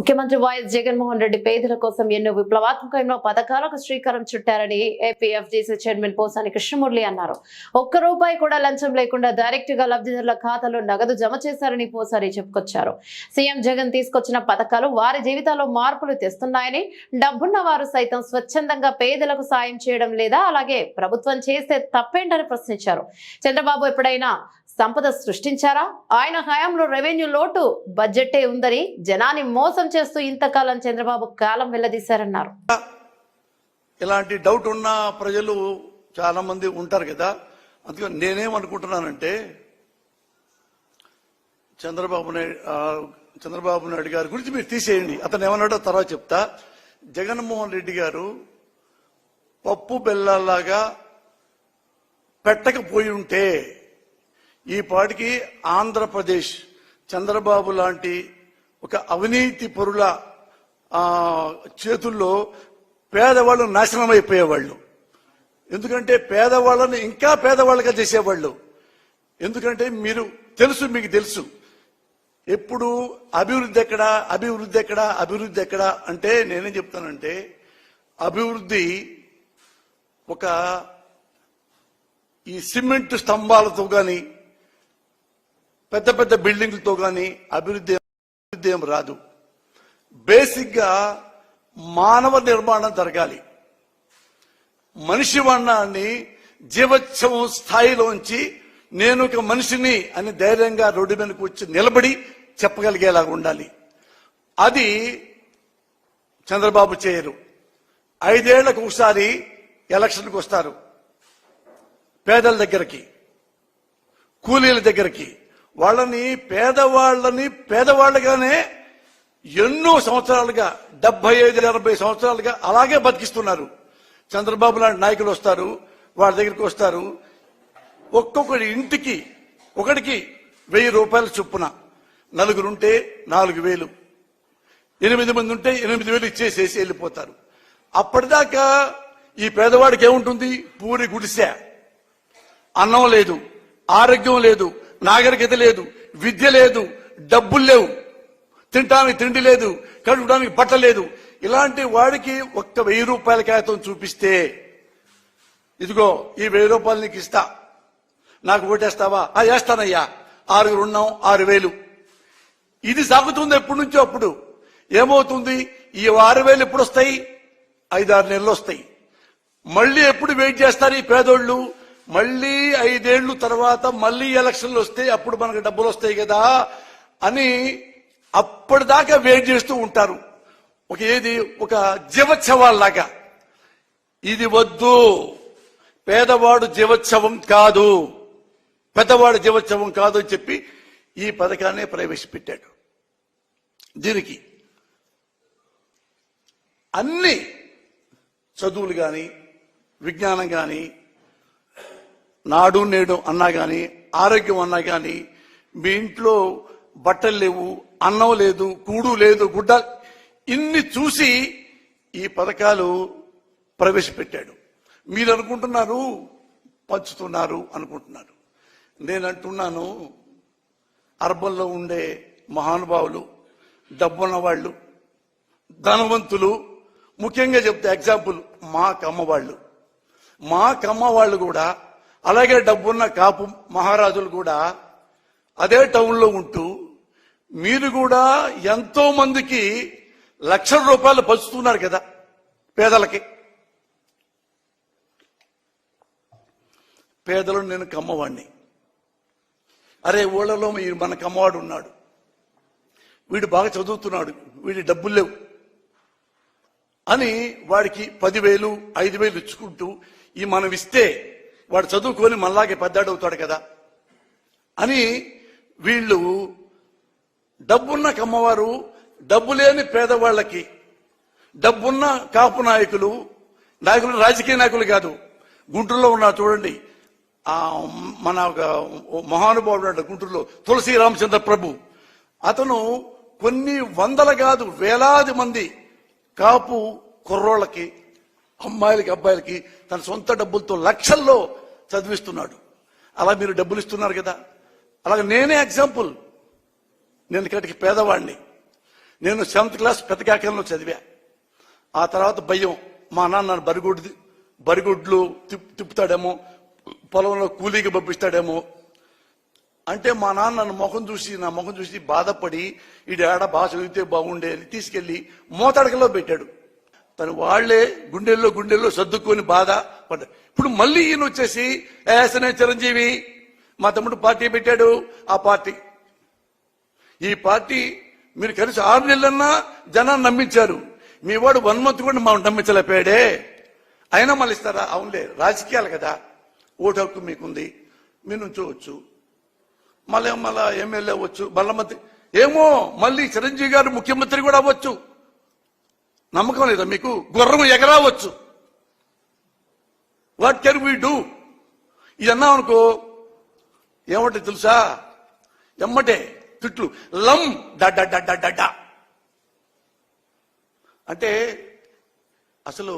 ముఖ్యమంత్రి వైఎస్ జగన్మోహన్ రెడ్డి పేదల కోసం ఎన్నో విప్లవాత్మకమైన పథకాలకు శ్రీకారం చుట్టారని ఏపీఎఫ్డీసీ చైర్మన్ పోసాని కృష్ణమురళి అన్నారు. ఒక్క రూపాయి కూడా లంచం లేకుండా డైరెక్ట్ గా లబ్ధిదారుల ఖాతాలో నగదు జమ చేశారని పోసాని చెప్పుకొచ్చారు. సీఎం జగన్ తీసుకొచ్చిన పథకాలు వారి జీవితాల్లో మార్పులు తెస్తున్నాయని, డబ్బున్న వారు సైతం స్వచ్ఛందంగా పేదలకు సాయం చేయడం లేదా, అలాగే ప్రభుత్వం చేస్తే తప్పేంటని ప్రశ్నించారు. చంద్రబాబు ఎప్పుడైనా సంపద సృష్టించారా? ఆయన హయాంలో రెవెన్యూ లోటు బడ్జెటే ఉందని జనాన్ని మోసం చేస్తూ ఇంతకాలం చంద్రబాబు కాలం వెళ్లదీశారన్నారు. ఇలాంటి డౌట్ ఉన్న ప్రజలు చాలా మంది ఉంటారు కదా. అందుకని నేనేమనుకుంటున్నానంటే చంద్రబాబు నాయుడు గారి గురించి మీరు తీసేయండి, అతను ఏమన్నాడో తర్వాత చెప్తా. జగన్మోహన్ రెడ్డి గారు పప్పు బెల్లాలాగా పెట్టకపోయి ఉంటే ఈ పాటికి ఆంధ్రప్రదేశ్ చంద్రబాబు లాంటి ఒక అవినీతి పరుల చేతుల్లో పేదవాళ్ళు నాశనం అయిపోయేవాళ్ళు. ఎందుకంటే పేదవాళ్ళని ఇంకా పేదవాళ్ళగా చేసేవాళ్ళు. ఎందుకంటే మీకు తెలుసు ఎప్పుడు అభివృద్ధి ఎక్కడా అంటే నేనేం చెప్తానంటే, అభివృద్ధి ఒక ఈ సిమెంట్ స్తంభాలతో కానీ పెద్ద పెద్ద బిల్డింగ్లతో కానీ అభివృద్ధి ఏం రాదు. బేసిక్ గా మానవ నిర్మాణం జరగాలి. మనిషి వర్ణాన్ని జీవోత్సవం స్థాయిలోంచి నేను ఒక మనిషిని అని ధైర్యంగా రోడ్డు మీదకి వచ్చి నిలబడి చెప్పగలిగేలాగా ఉండాలి. అది చంద్రబాబు చేయరు. 5 ఏళ్లకు ఒకసారి ఎలక్షన్కి వస్తారు. పేదల దగ్గరికి, కూలీల దగ్గరికి, వాళ్ళని పేదవాళ్ళగానే ఎన్నో సంవత్సరాలుగా 75-80 సంవత్సరాలుగా అలాగే బతికిస్తున్నారు. చంద్రబాబు లాంటి నాయకులు వస్తారు, వాళ్ళ దగ్గరికి వస్తారు. ఒక్కొక్కటి ఇంటికి ఒకటికి 1000 రూపాయల చొప్పున, 4 ఉంటే 4000, 8 మంది ఉంటే 8000 ఇచ్చేసేసి వెళ్ళిపోతారు. అప్పటిదాకా ఈ పేదవాడికి ఏముంటుంది? పూరి గుడిసె, అన్నం లేదు, ఆరోగ్యం లేదు, నాగరికత లేదు, విద్య లేదు, డబ్బులు లేవు, తినడానికి తిండి లేదు, కడుగడానికి బట్ట లేదు. ఇలాంటి వాడికి ఒక్క 1000 రూపాయల కాగితం చూపిస్తే, ఇదిగో ఈ 1000 రూపాయలు నీకు ఇస్తా, నాకు ఓటేస్తావా? వేస్తానయ్యా, 6 ఉన్నాం 6000. ఇది సాగుతుంది ఎప్పటి నుంచో. అప్పుడు ఏమవుతుంది? ఈ 6000 ఎప్పుడు వస్తాయి? 5-6 నెలలు వస్తాయి. మళ్ళీ ఎప్పుడు వెయిట్ చేస్తారు ఈ పేదోళ్ళు? మళ్ళీ 5 ఏళ్ల తర్వాత మళ్ళీ ఎలక్షన్లు వస్తే అప్పుడు మనకు డబ్బులు వస్తాయి కదా అని అప్పటిదాకా వెయిట్ చేస్తూ ఉంటారు. ఒక జీవోత్సవాల్లాగా. ఇది వద్దు. పేదవాడు జీవోత్సవం కాదు, పెద్దవాడు జీవోత్సవం కాదు అని చెప్పి ఈ పథకాన్ని ప్రవేశపెట్టాడు. దీనికి అన్ని చదువులు కానీ, విజ్ఞానం కానీ, నాడు నేడు అన్నా కానీ, ఆరోగ్యం అన్నా కానీ, మీ ఇంట్లో బట్టలు లేవు, అన్నం లేదు, కూడు లేదు, గుడ్డ, ఇన్ని చూసి ఈ పథకాలు ప్రవేశపెట్టాడు. మీరు అనుకుంటున్నారు పంచుతున్నారు అనుకుంటున్నారు. నేను అంటున్నాను, అర్బన్లో ఉండే మహానుభావులు, డబ్బున్న వాళ్ళు, ధనవంతులు, ముఖ్యంగా చెప్తే ఎగ్జాంపుల్ మా కమ్మ వాళ్ళు కూడా, అలాగే డబ్బున్న కాపు మహారాజులు కూడా అదే టౌన్లో ఉంటూ మీరు కూడా ఎంతో మందికి లక్షల రూపాయలు పంచుతున్నారు కదా పేదలకి. పేదలు నేను కమ్మవాడిని. అరే ఊళ్ళలో మన కమ్మవాడు ఉన్నాడు, వీడు బాగా చదువుతున్నాడు, వీడి డబ్బులు లేవు అని వాడికి 10,000 5,000 ఇచ్చుకుంటూ ఈ మనం ఇస్తే వాడు చదువుకొని మనలాగే పెద్దాడవుతాడు కదా అని వీళ్ళు డబ్బున్న కమ్మవారు డబ్బు లేని పేదవాళ్ళకి, డబ్బున్న కాపు నాయకులు రాజకీయ నాయకులు కాదు. గుంటూరులో ఉన్నారు చూడండి, మన మహానుభావుడు గుంటూరులో తులసి రామచంద్ర ప్రభు. అతను కొన్ని వందల కాదు వేలాది మంది కాపు కుర్రోళ్ళకి, అబ్బాయిలకి తన సొంత డబ్బులతో లక్షల్లో చదివిస్తున్నాడు. అలా మీరు డబ్బులు ఇస్తున్నారు కదా. అలాగే నేనే ఎగ్జాంపుల్. నేను ఇక్కడికి పేదవాడిని. నేను 7th క్లాస్ పెద్దకాకంలో చదివా. ఆ తర్వాత భయం, మా నాన్న బరిగుడ్లు తిప్పుతాడేమో, పొలంలో కూలీకి పంపిస్తాడేమో అంటే మా నాన్న నా ముఖం చూసి బాధపడి ఈడు ఏడ బాగా చదివితే బాగుండే అని తీసుకెళ్లి మోతాడకలో పెట్టాడు. తను వాళ్లే గుండెల్లో సర్దుకొని బాధ పడ్డాడు. ఇప్పుడు మళ్ళీ ఈయన వచ్చేసి ఏసనే చిరంజీవి మా తమ్ముడు పార్టీ పెట్టాడు. ఆ పార్టీ ఈ పార్టీ మీరు కలిసి 6 నెలలన్నా జనాన్ని నమ్మించారు. మీ వాడు 1 month కూడా మా నమ్మించలేపాడే. అయినా మళ్ళీ ఇస్తారా? అవునులే, రాజకీయాలు కదా, ఓటు హక్కు మీకుంది, మీరు నుంచోవచ్చు, మళ్ళీ ఎమ్మెల్యే అవ్వచ్చు, మంత్రి ఏమో, మళ్ళీ చిరంజీవి గారు ముఖ్యమంత్రి కూడా అవ్వచ్చు. నమ్మకం లేదా మీకు? గుర్రం ఎగరావచ్చు. What can we do? ఇది అన్నాం అనుకో, ఏమంటే తెలుసా, ఎమ్మటే తిట్లు, లం డా అంటే అసలు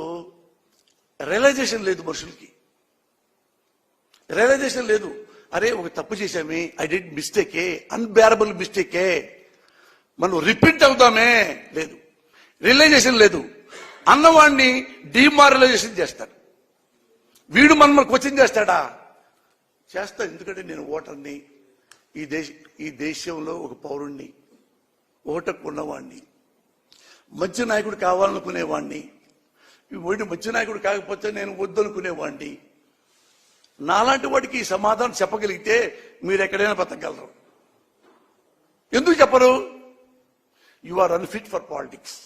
రియలైజేషన్ లేదు మనుషులకి. రియలైజేషన్ లేదు. అరే ఒక తప్పు చేశామే, ఐ డిడ్ మిస్టేకే, అన్బేరబుల్ మిస్టేకే, మనం రిపీట్ అవుతామే, లేదు. రియలైజేషన్ లేదు. అన్నవాడిని డిమారలైజేషన్ చేస్తాడు. వీడు మనల్ని క్వశ్చన్ చేస్తాడా? చేస్తా. ఎందుకంటే నేను ఓటర్ని, ఈ దేశంలో ఒక పౌరుణ్ణి, ఓటకు ఉన్నవాడిని, మంచి నాయకుడు కావాలనుకునేవాడిని. వీడు మంచి నాయకుడు కాకపోతే నేను వద్దనుకునేవాడిని. నాలాంటి వాడికి ఈ సమాధానం చెప్పగలిగితే మీరు ఎక్కడైనా బతకగలరు. ఎందుకు చెప్పరు? You are unfit for politics.